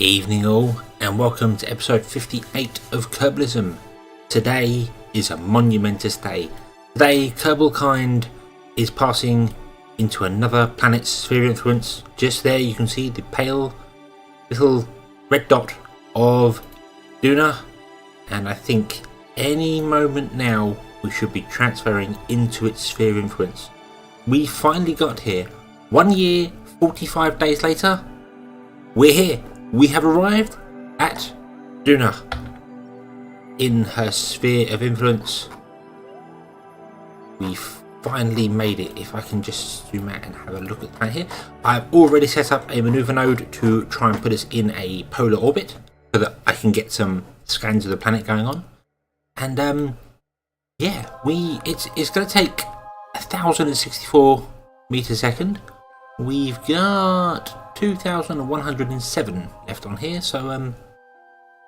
Evening all, and welcome to episode 58 of Kerbalism. Today is a monumentous day. Today, Kerbal kind is passing into another planet's sphere of influence. Just there you can see the pale little red dot of Duna, and I think any moment now we should be transferring into its sphere of influence. We finally got here. 1 year, 45 days later, we're here. We have arrived at Duna in her sphere of influence. We've finally made it. If I can just zoom out and have a look at the planet here. I've already set up a maneuver node to try and put us in a polar orbit so that I can get some scans of the planet going on. And yeah, it's going to take 1064 meters a second. We've got 2,107 left on here, so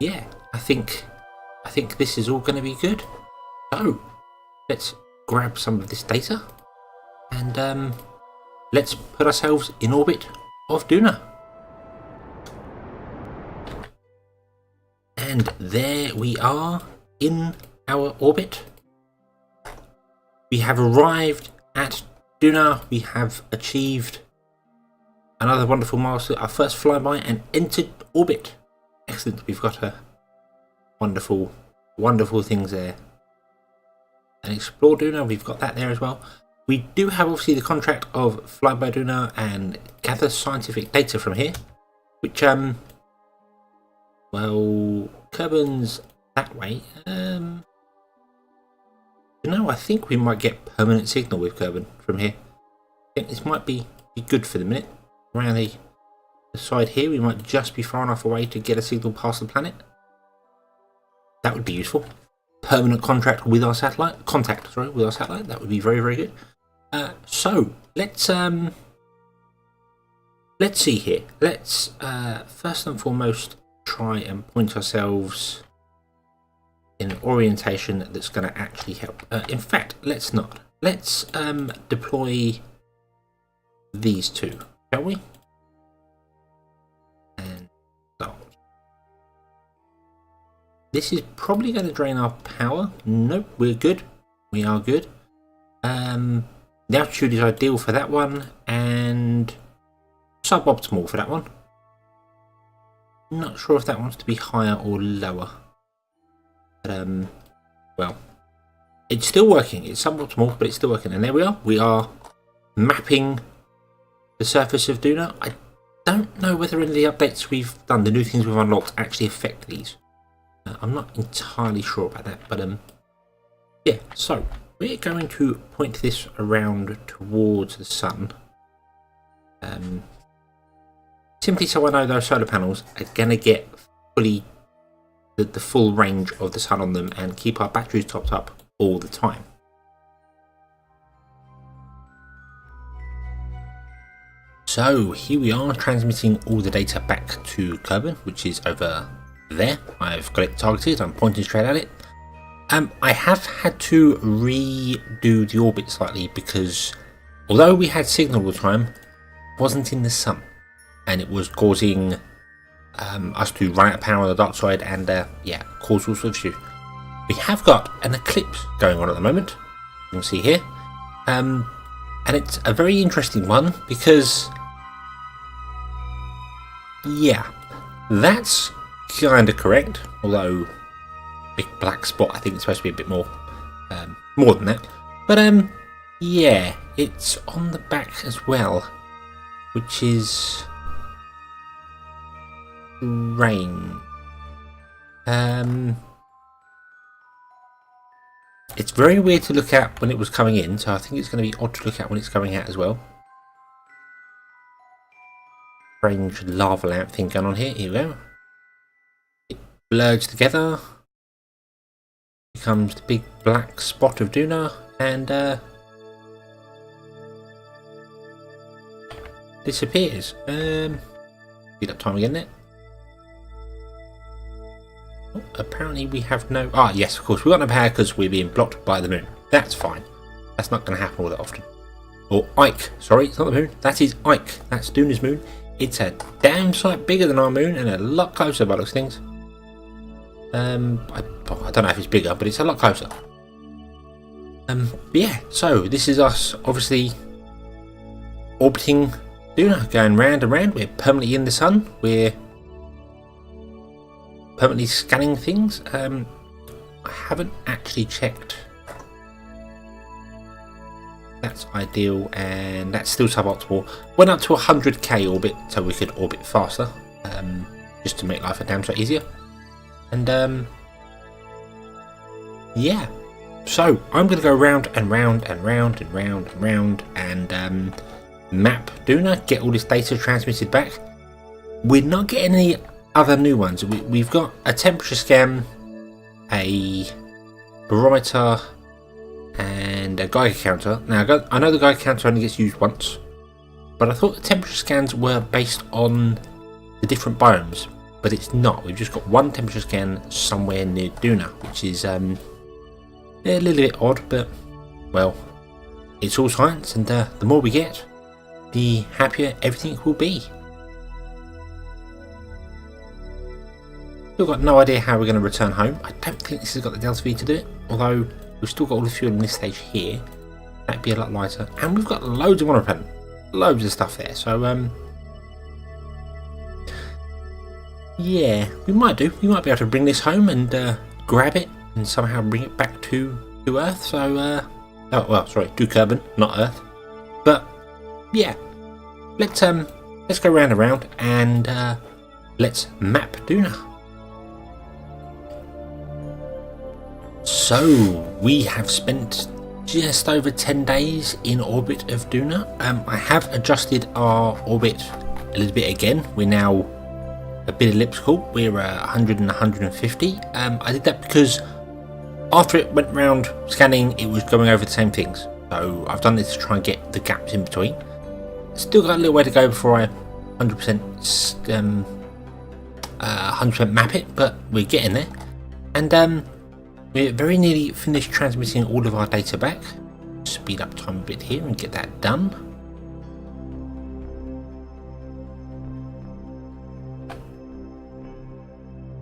yeah, I think this is all going to be good. So let's grab some of this data and let's put ourselves in orbit of Duna. And there we are in our orbit. We have arrived at Duna. We have achieved another wonderful milestone, our first flyby, and entered orbit. Excellent. We've got a wonderful things there. And explore Duna, we've got that there as well. We do have obviously the contract of fly by Duna and gather scientific data from here, which well, Kerbin's that way. I think we might get permanent signal with Kerbin from here. I think this might be good for the minute. Around the side here, we might just be far enough away to get a signal past the planet. That would be useful. Permanent contact with our satellite. That would be very good. So let's see here. Let's first and foremost try and point ourselves in an orientation that's going to actually help. In fact, let's not. Let's deploy these two, shall we? And start. This is probably going to drain our power. Nope, we're good. We are good. The altitude is ideal for that one, and suboptimal for that one. Not sure if that wants to be higher or lower. But well, it's still working. It's suboptimal, but it's still working. And there we are. We are mapping the surface of Duna. I don't know whether any of the updates we've done, the new things we've unlocked, actually affect these. I'm not entirely sure about that, but yeah. So we're going to point this around towards the sun, simply so I know those solar panels are gonna get fully the full range of the sun on them and keep our batteries topped up all the time. So here we are, transmitting all the data back to Kerbal, which is over there. I've got it targeted. I'm pointing straight at it. I have had to redo the orbit slightly because although we had signal all the time, it wasn't in the sun, and it was causing us to run out of power on the dark side and yeah, cause all sorts of issues. We have got an eclipse going on at the moment. You can see here, and it's a very interesting one because yeah, that's kind of correct, although big black spot, I think it's supposed to be a bit more than that, but yeah, it's on the back as well, which is rain. It's very weird to look at when it was coming in, so I think it's going to be odd to look at when it's coming out as well. Strange lava lamp thing going on here. Here we go. It blurs together, becomes the big black spot of Duna, and disappears. Speed up time again there. Oh, apparently we have no... yes, of course, we've got no power because we're being blocked by the moon. That's fine. That's not going to happen all that often. Or Ike. Sorry, it's not the moon. That is Ike. That's Duna's moon. It's a damn sight bigger than our moon and a lot closer by those things. I don't know if it's bigger, but it's a lot closer. Yeah, so this is us obviously orbiting Duna, going round and round. We're permanently in the sun. We're permanently scanning things. I haven't actually checked. That's ideal, and that's still suboptimal. Went up to 100k orbit so we could orbit faster, just to make life a damn sight easier. And yeah, so I'm going to go round and round and round and round and round and map Duna, get all this data transmitted back. We're not getting any other new ones. We've got a temperature scan, a barometer, and a Geiger counter. Now I know the Geiger counter only gets used once, but I thought the temperature scans were based on the different biomes, but it's not. We've just got one temperature scan somewhere near Duna, which is a little bit odd, but well, it's all science, and the more we get, the happier everything will be. Still got no idea how we're going to return home. I don't think this has got the Delta V to do it, although we've still got all the fuel in this stage here. That'd be a lot lighter, and we've got loads of monopropellant, loads of stuff there. So yeah, we might be able to bring this home and grab it and somehow bring it back to Earth. So oh well, sorry, to Kerbal, not Earth. But yeah, let's go round and round and let's map Duna. So we have spent just over 10 days in orbit of Duna. I have adjusted our orbit a little bit again. We're now a bit elliptical. We're 100 and 150. I did that because after it went round scanning, it was going over the same things. So I've done this to try and get the gaps in between. Still got a little way to go before I 100% map it, but we're getting there. And we're very nearly finished transmitting all of our data back. Speed up time a bit here and get that done.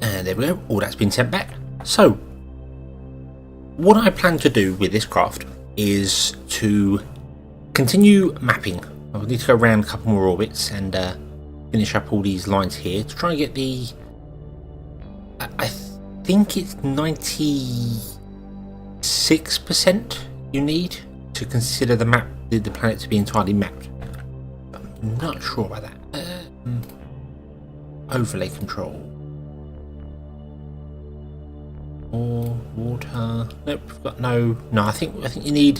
And there we go, all that's been sent back. So, what I plan to do with this craft is to continue mapping. I'll need to go around a couple more orbits and finish up all these lines here to try and get the... I think it's 96% you need to consider the planet to be entirely mapped. But I'm not sure about that. Overlay control. Or water. Nope, we've got no. I think you need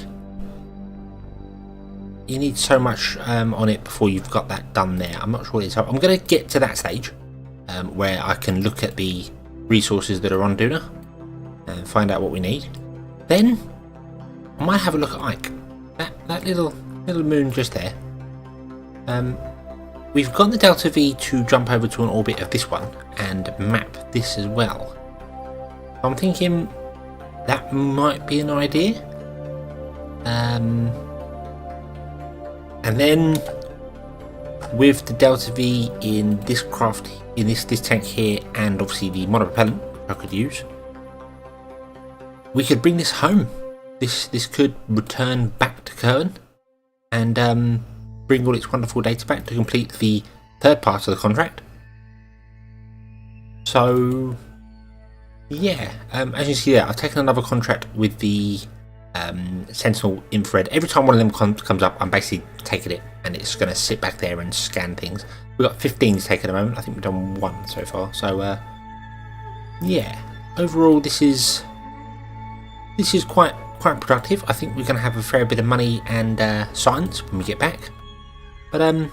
so much on it before you've got that done there. I'm not sure what it is. I'm going to get to that stage where I can look at the resources that are on Duna and find out what we need. Then I might have a look at Ike, that little moon just there. We've got the Delta V to jump over to an orbit of this one and map this as well. I'm thinking that might be an idea. And then with the Delta V in this craft, in this tank here, and obviously the monopropellant I could use, we could bring this home. This could return back to Kerbal and bring all its wonderful data back to complete the third part of the contract. So yeah, as you see there, I've taken another contract with the Sentinel infrared. Every time one of them comes up, I'm basically taking it and it's going to sit back there and scan things. We've got 15 to take at the moment. I think we've done one so far. So yeah, overall this is quite productive. I think we're going to have a fair bit of money and science when we get back. But I'm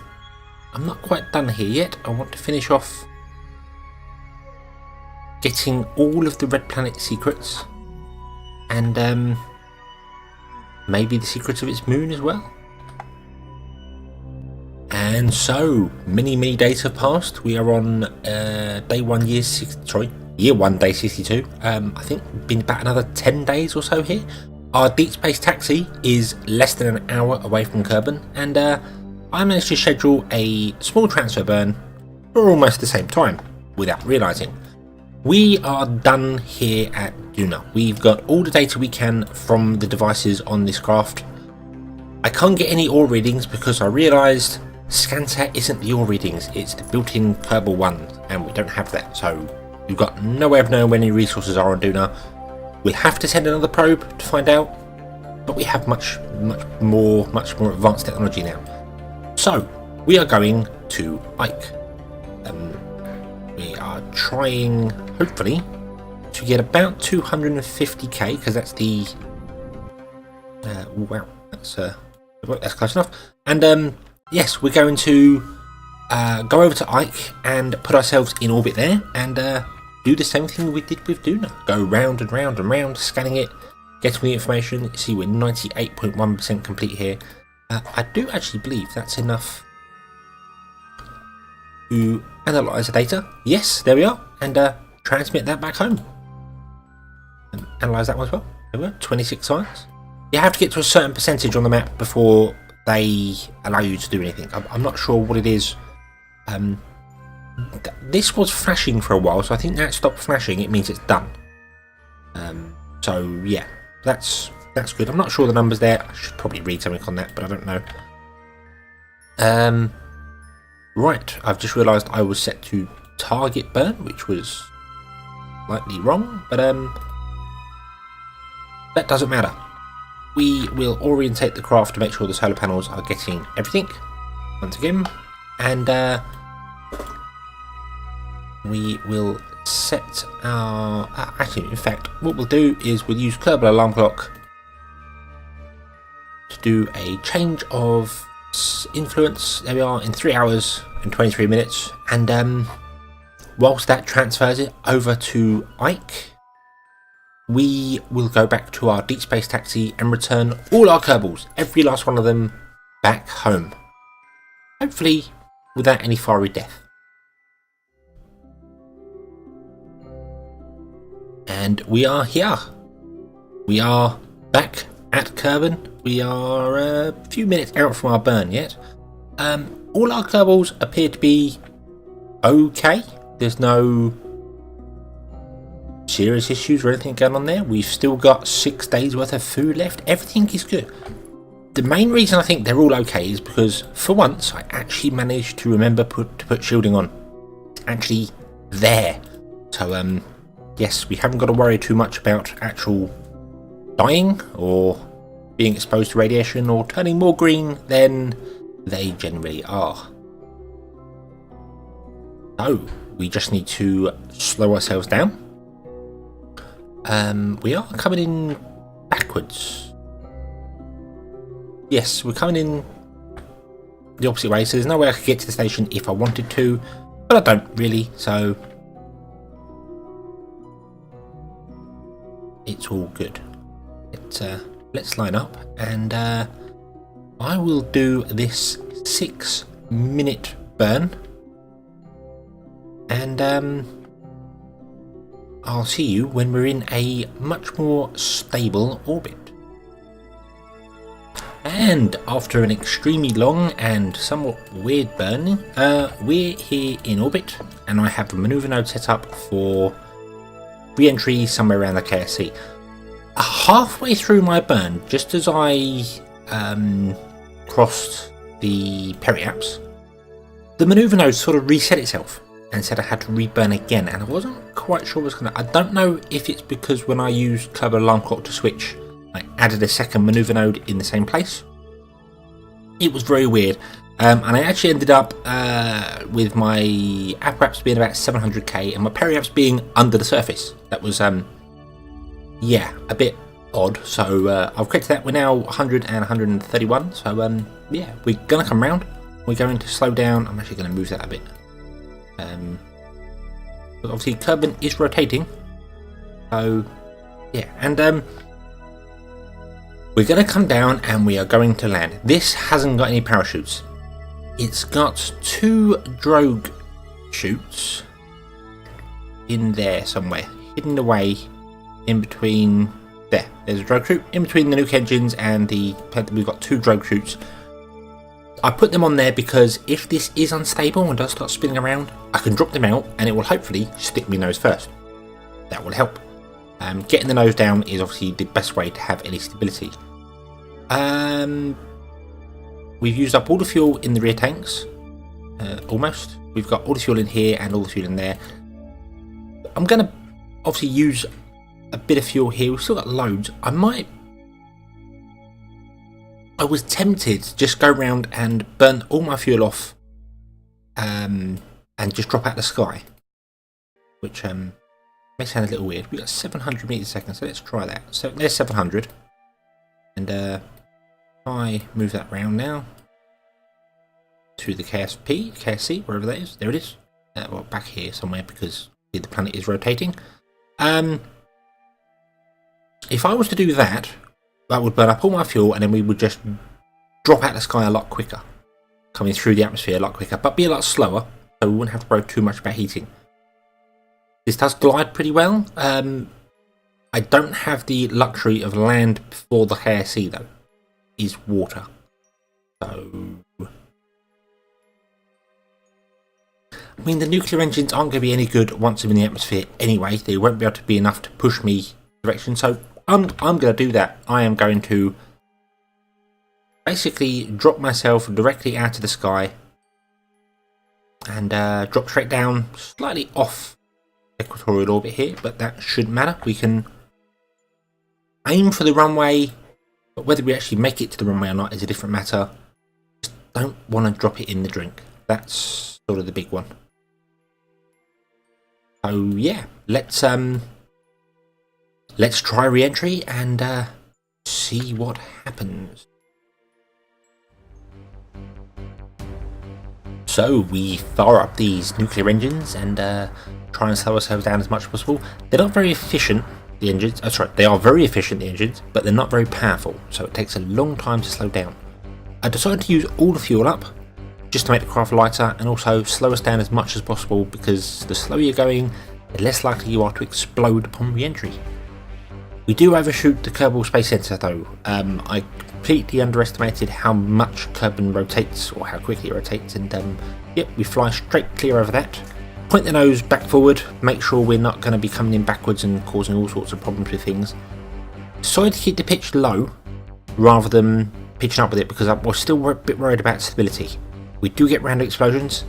not quite done here yet. I want to finish off getting all of the Red Planet secrets and maybe the secrets of its moon as well. And so many days have passed. We are on year 1 day 62. I think been about another 10 days or so here. Our deep space taxi is less than an hour away from Kerbal, and I I managed to schedule a small transfer burn for almost the same time without realising. We are done here at Duna. We've got all the data we can from the devices on this craft. I can't get any ore readings because I realised Scansat isn't the ore readings, it's the built-in Kerbal one, and we don't have that, so we've got no way of knowing where any resources are on Duna. We'll have to send another probe to find out, but we have much more advanced technology now. So we are going to Ike. We are trying, hopefully, to get about 250k, because that's the wow, that's close enough. And yes, we're going to go over to Ike and put ourselves in orbit there, and do the same thing we did with Duna. Go round and round and round, scanning it, getting the information. You see, we're 98.1% complete here. I do actually believe that's enough to analyse the data. Yes, there we are, and transmit that back home. And analyse that one as well. There we are, 26 science. You have to get to a certain percentage on the map before they allow you to do anything. I'm not sure what it is. This was flashing for a while, so I think that stopped flashing. It means it's done. So yeah, that's good. I'm not sure the numbers there. I should probably read something on that, but I don't know. Right, I've just realised I was set to target burn, which was slightly wrong, but that doesn't matter. We will orientate the craft to make sure the solar panels are getting everything once again, and we will set our... actually, in fact, what we'll do is we'll use Kerbal alarm clock to do a change of influence. There we are, in 3 hours and 23 minutes, and whilst that transfers it over to Ike, we will go back to our deep space taxi and return all our Kerbals, every last one of them, back home. Hopefully without any fiery death. And we are here. We are back at Kerbal. We are a few minutes out from our burn yet. All our Kerbals appear to be okay. There's no serious issues or anything going on there. We've still got 6 days worth of food left. Everything is good. The main reason I think they're all okay is because for once I actually managed to remember to put shielding on. It's actually there. So yes, we haven't got to worry too much about actual dying or being exposed to radiation or turning more green than they generally are. So we just need to slow ourselves down. We are coming in backwards. Yes, we're coming in the opposite way, so there's no way I could get to the station if I wanted to, but I don't really, so it's all good. Let's line up, and I will do this 6-minute burn, and I'll see you when we're in a much more stable orbit. And after an extremely long and somewhat weird burn, we're here in orbit, and I have a maneuver node set up for re-entry somewhere around the KSC. Halfway through my burn, just as I crossed the periapse, the maneuver node sort of reset itself and said I had to reburn again, and I wasn't quite sure what's going to... I don't know if it's because when I used Kerbal alarm clock to switch, I added a second maneuver node in the same place. It was very weird, and I actually ended up with my apparatus being about 700k and my periapse being under the surface. That was yeah, a bit odd. So I've corrected that. We're now 100 and 131. So yeah, we're gonna come round. We're going to slow down. I'm actually going to move that a bit. But obviously Kerbal is rotating, so yeah, and we're going to come down and we are going to land. This hasn't got any parachutes. It's got 2 drogue chutes in there somewhere, hidden away in between there. There's a drogue chute in between the nuke engines and the... We've got 2 drogue chutes I put them on there because if this is unstable and does start spinning around, I can drop them out and it will hopefully stick me nose first. That will help. Getting the nose down is obviously the best way to have any stability. We've used up all the fuel in the rear tanks. Almost. We've got all the fuel in here and all the fuel in there. I'm going to obviously use a bit of fuel here. We've still got loads. I was tempted to just go around and burn all my fuel off and just drop out the sky, which may sound a little weird. We've got 700 meters a second, so let's try that. So there's 700, and if I move that round now to the KSC, wherever that is. There it is. Well, back here somewhere because the planet is rotating. If I was to do that, that would burn up all my fuel and then we would just drop out the sky a lot quicker. Coming through the atmosphere a lot quicker, but be a lot slower, so we wouldn't have to worry too much about heating. This does glide pretty well. I don't have the luxury of land for the KSC though. Is water. So I mean, the nuclear engines aren't going to be any good once they're in the atmosphere anyway. They won't be able to be enough to push me direction. So I'm going to do that. I am going to basically drop myself directly out of the sky and drop straight down, slightly off equatorial orbit here, but that shouldn't matter. We can aim for the runway, but whether we actually make it to the runway or not is a different matter. Just don't want to drop it in the drink. That's sort of the big one. So yeah, let's try re-entry and see what happens. So we fire up these nuclear engines and try and slow ourselves down as much as possible. They're not very efficient, the engines. Oh, sorry, they are very efficient, the engines, but they're not very powerful, so it takes a long time to slow down. I decided to use all the fuel up, just to make the craft lighter and also slow us down as much as possible, because the slower you're going, the less likely you are to explode upon re-entry. We do overshoot the Kerbal Space Center though. I completely underestimated how much Kerbal rotates, or how quickly it rotates, and yep, we fly straight clear over that. Point the nose back forward, make sure we're not going to be coming in backwards and causing all sorts of problems with things. Decided to keep the pitch low rather than pitching up with it because I was still a bit worried about stability. We do get random explosions.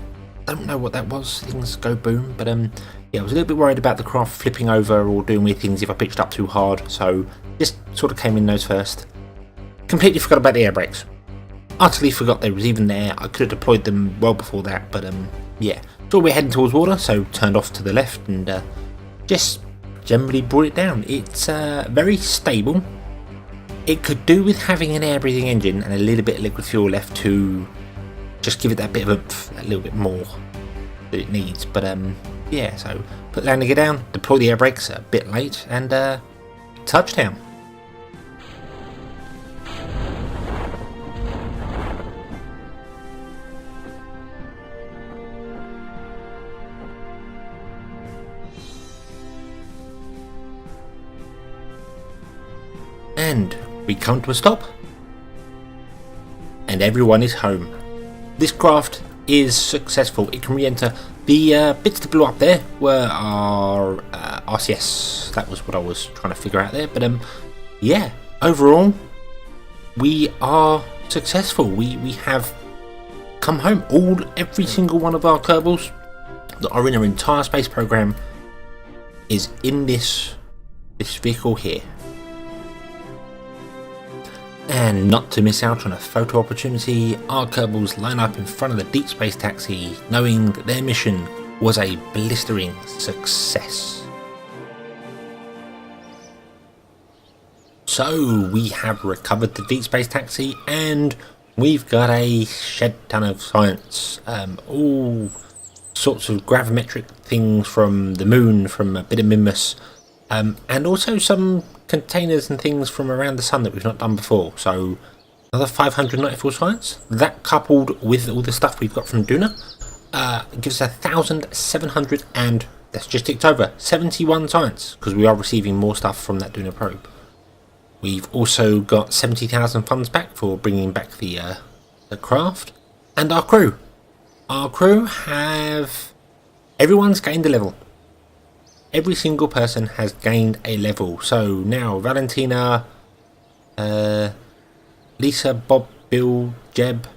Don't know what that was. Things go boom, but yeah, I was a little bit worried about the craft flipping over or doing weird things if I pitched up too hard. So just sort of came in nose first. Completely forgot about the air brakes. Utterly forgot they was even there. I could have deployed them well before that, but yeah. So we're heading towards water, so turned off to the left and just generally brought it down. It's very stable. It could do with having an air-breathing engine and a little bit of liquid fuel left to just give it that bit of a little bit more that it needs. But yeah, so put the landing gear down, deploy the air brakes a bit late, and touchdown. And we come to a stop, and everyone is home. This craft is successful. It can re-enter. The bits that blew up there were our RCS. That was what I was trying to figure out there. But yeah, overall, we are successful. We have come home. Every single one of our Kerbals that are in our entire space program is in this vehicle here. And not to miss out on a photo opportunity, our Kerbals line up in front of the Deep Space Taxi, knowing that their mission was a blistering success. So we have recovered the Deep Space Taxi and we've got a shed ton of science. All sorts of gravimetric things from the moon, from a bit of Mimus, and also some containers and things from around the sun that we've not done before. So another 594 science. That coupled with all the stuff we've got from Duna gives us 1,700 and that's just ticked over 71 science, because we are receiving more stuff from that Duna probe. We've also got 70,000 funds back for bringing back the craft. And our crew. Our crew have... Everyone's gained a level. Every single person has gained a level. So now Valentina, Lisa, Bob, Bill, Jeb,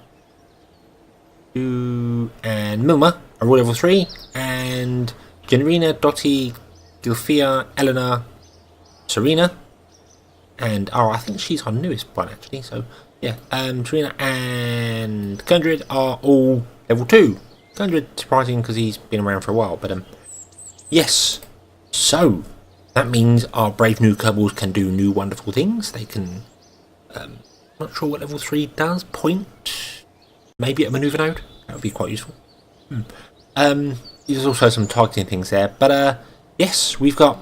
and Milma are all level 3. And Generina, Dottie, Gilfia, Eleanor, Serena, and I think she's our newest one actually. So yeah, Serena and Gundred are all level 2. Gundred surprising because he's been around for a while, but yes. So that means our brave new Kerbals can do new wonderful things. They can, not sure what level 3 does. Point, maybe a maneuver node. That would be quite useful. There's also some targeting things there, but yes, we've got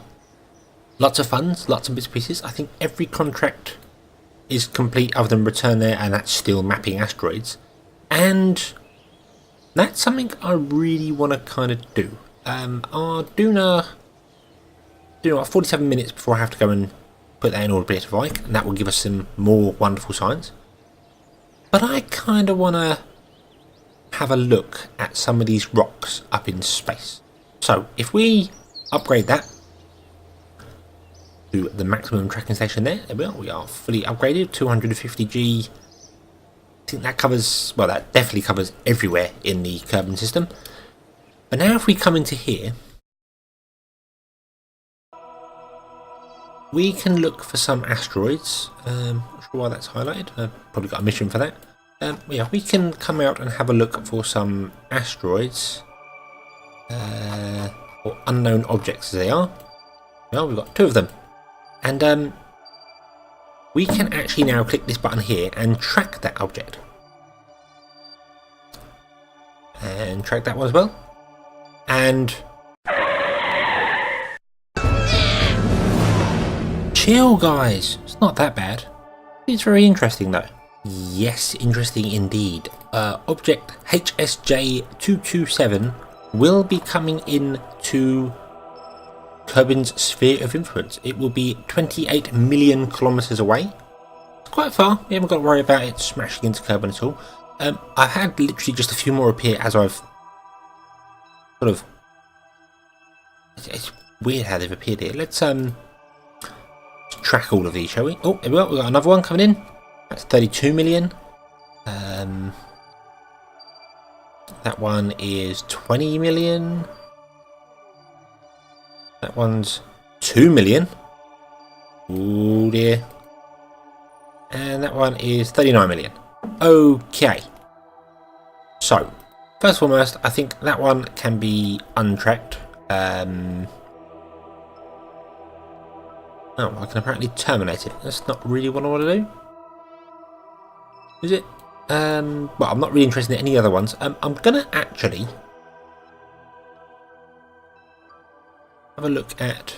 lots of funds, lots of bits and pieces. I think every contract is complete other than return there, and that's still mapping asteroids. And that's something I really want to kind of do. Our Duna, 47 minutes before I have to go and put that in orbit of Ike, and that will give us some more wonderful science. But I kind of want to have a look at some of these rocks up in space. So if we upgrade that to the maximum tracking station there we are. We are fully upgraded, 250G. I think that covers, well, that definitely covers everywhere in the Kerbal system. But now if we come into here, we can look for some asteroids. Not sure why that's highlighted. I've probably got a mission for that. Yeah, we can come out and have a look for some asteroids, or unknown objects as they are. Well, we've got 2 of them, and we can actually now click this button here and track that object, and track that one as well. And chill, guys. It's not that bad. It's very interesting though. Yes, interesting indeed. Object HSJ227 will be coming in to Kerbin's sphere of influence. It will be 28 million kilometers away. It's quite far. We haven't got to worry about it smashing into Kerbin at all. I've had literally just a few more appear as I've sort of... It's weird how they've appeared here. Let's track all of these, shall we? Oh, here we go. We've got another one coming in. That's 32 million. That one is 20 million. That one's 2 million. Oh dear. And that one is 39 million. Okay. So, first and foremost, I think that one can be untracked. Oh, I can apparently terminate it. That's not really what I want to do. Is it? Well, I'm not really interested in any other ones. I'm gonna actually have a look at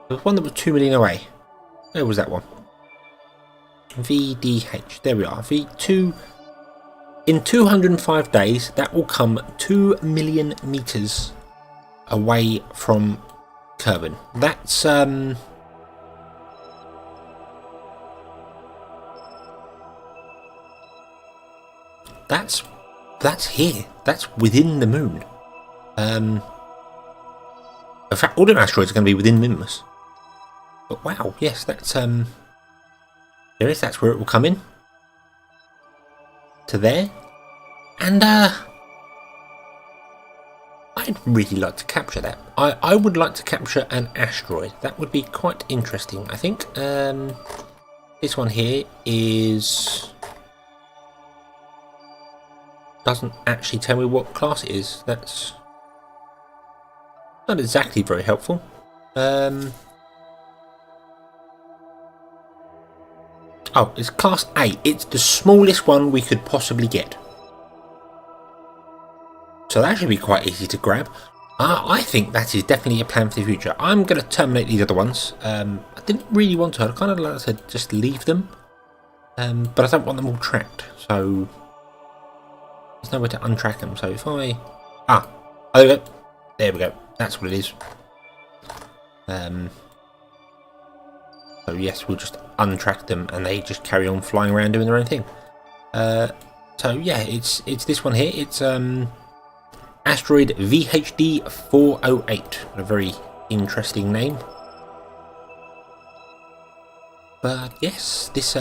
there was one that was 2 million away. Where was that one? VDH. There we are. V2. In 205 days, that will come 2 million meters away from Kerbin. That's here. That's within the moon. In fact, all the asteroids are going to be within Mimas. But wow, yes, that's that's where it will come in. To there. And I'd really like to capture that. I would like to capture an asteroid. That would be quite interesting, I think. This one here is... doesn't actually tell me what class it is. That's not exactly very helpful. Oh, it's class A. It's the smallest one we could possibly get. So that should be quite easy to grab. I think that is definitely a plan for the future. I'm going to terminate these other ones. I didn't really want to. I kind of like to just leave them. But I don't want them all tracked. So there's no way to untrack them. So if I... Ah, there we go. There we go. That's what it is. So yes, we'll just untrack them and they just carry on flying around doing their own thing. So yeah, it's this one here. It's asteroid VHD 408. A very interesting name. But yes, this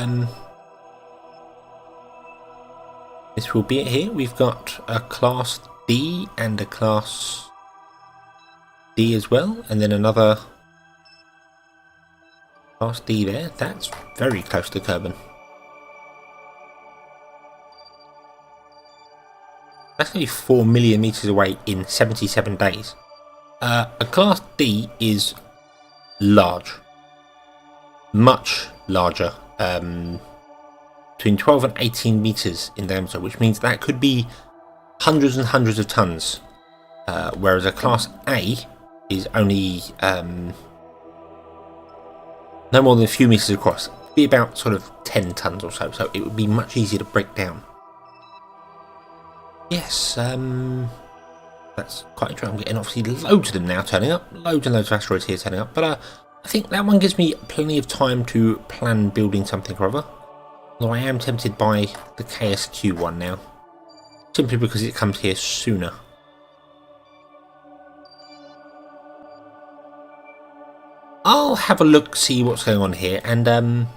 will be it here. We've got a class D and a class D as well, and then another class D there. That's very close to Kerbal. That's only 4 million meters away in 77 days. A class D is large, much larger, between 12 and 18 meters in diameter, which means that could be hundreds and hundreds of tons, whereas a class A is only no more than a few meters across. It'd be about sort of 10 tons or so, so it would be much easier to break down. Yes, that's quite interesting. I'm getting obviously loads of them now turning up, loads and loads of asteroids here turning up, but I think that one gives me plenty of time to plan building something or other. Although I am tempted by the KSQ one now, simply because it comes here sooner. I'll have a look, see what's going on here, and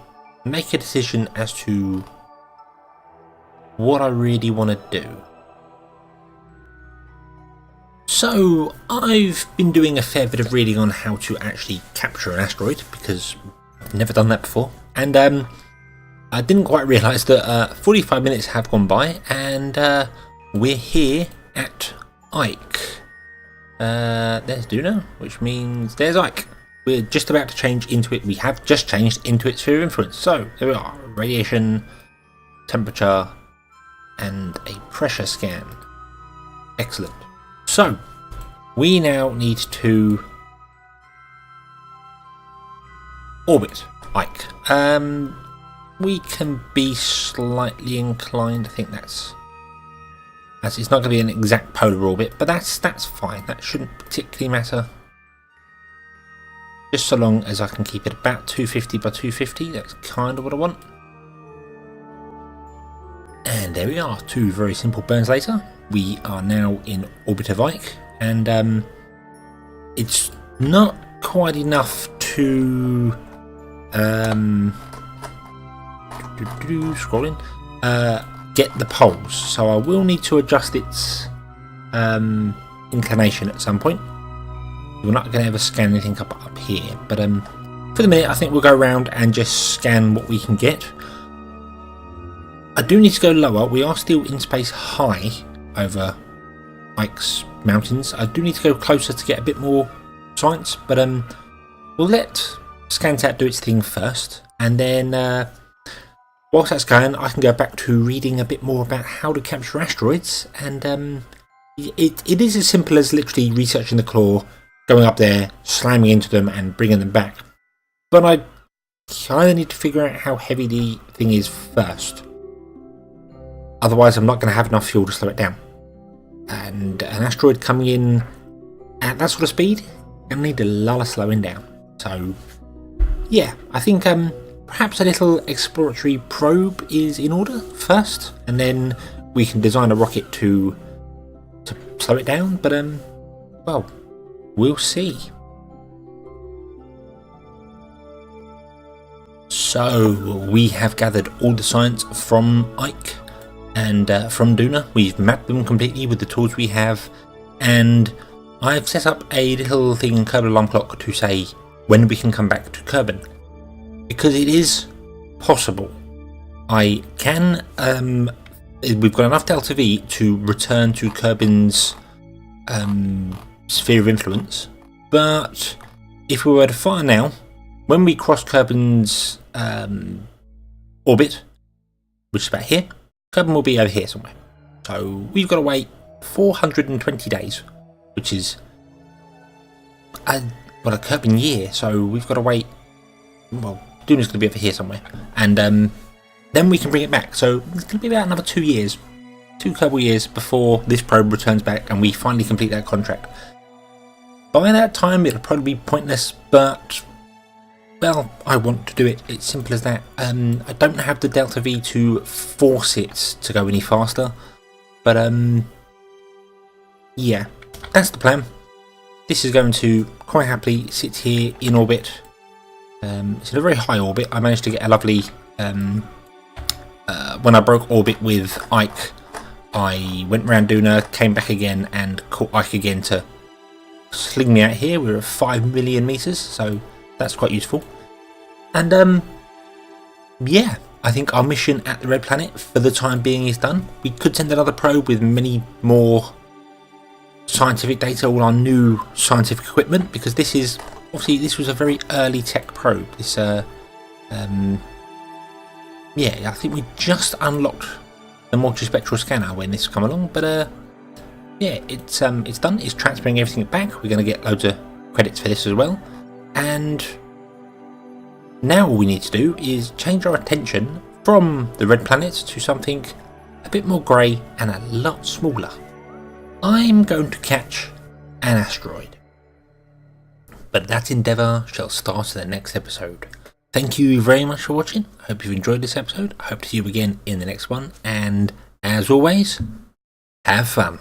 make a decision as to what I really want to do. So, I've been doing a fair bit of reading on how to actually capture an asteroid, because I've never done that before, and I didn't quite realise that 45 minutes have gone by, and we're here at Ike. There's Duna, which means there's Ike. We're just about to change into it. We have just changed into its sphere of influence. So, there we are. Radiation, temperature, and a pressure scan. Excellent. So, we now need to orbit Ike. We can be slightly inclined. I think that's as it's not going to be an exact polar orbit, but that's fine. That shouldn't particularly matter. Just so long as I can keep it about 250 by 250. That's kind of what I want. And there we are. 2 very simple burns later. We are now in orbit of Ike, and it's not quite enough to scrolling get the poles, so I will need to adjust its inclination at some point. We're not going to ever scan anything up here, but for the minute I think we'll go around and just scan what we can get. I do need to go lower. We are still in space high over Ike's mountains. I do need to go closer to get a bit more science, but we'll let ScanSat do its thing first, and then whilst that's going, I can go back to reading a bit more about how to capture asteroids, and it is as simple as literally researching the claw, going up there, slamming into them and bringing them back. But I kind of need to figure out how heavy the thing is first. Otherwise I'm not going to have enough fuel to slow it down. And an asteroid coming in at that sort of speed, going to need a lot of slowing down. So yeah, I think perhaps a little exploratory probe is in order first, and then we can design a rocket to slow it down, but well, we'll see. So we have gathered all the science from Ike and from Duna. We've mapped them completely with the tools we have, and I've set up a little thing in Kerbal alarm clock to say when we can come back to Kerbal, because it is possible. I can we've got enough delta V to return to Kerbal's sphere of influence, but if we were to fire now, when we cross Kerbal's orbit, which is about here, Kerbal will be over here somewhere. So we've got to wait 420 days, which is a Kerbal year. So we've got to wait. Well, Duna's going to be over here somewhere, and then we can bring it back. So it's going to be about another 2 years, 2 Kerbal years before this probe returns back, and we finally complete that contract. By that time, it'll probably be pointless, but Well, I want to do it. It's simple as that. I don't have the Delta V to force it to go any faster, but yeah, that's the plan. This is going to quite happily sit here in orbit. It's in a very high orbit. I managed to get a lovely. When I broke orbit with Ike, I went round Duna, came back again, and caught Ike again to sling me out here. We're at 5 million meters, so that's quite useful. And yeah, I think our mission at the Red Planet for the time being is done. We could send another probe with many more scientific data, all our new scientific equipment, because this is obviously this was a very early tech probe. This yeah, I think we just unlocked the multispectral scanner when this come along, but yeah, it's done. It's transferring everything back. We're going to get loads of credits for this as well, and now all we need to do is change our attention from the Red Planet to something a bit more grey and a lot smaller. I'm going to catch an asteroid, but that endeavour shall start in the next episode. Thank you very much for watching. I hope you've enjoyed this episode. I hope to see you again in the next one, and as always, have fun.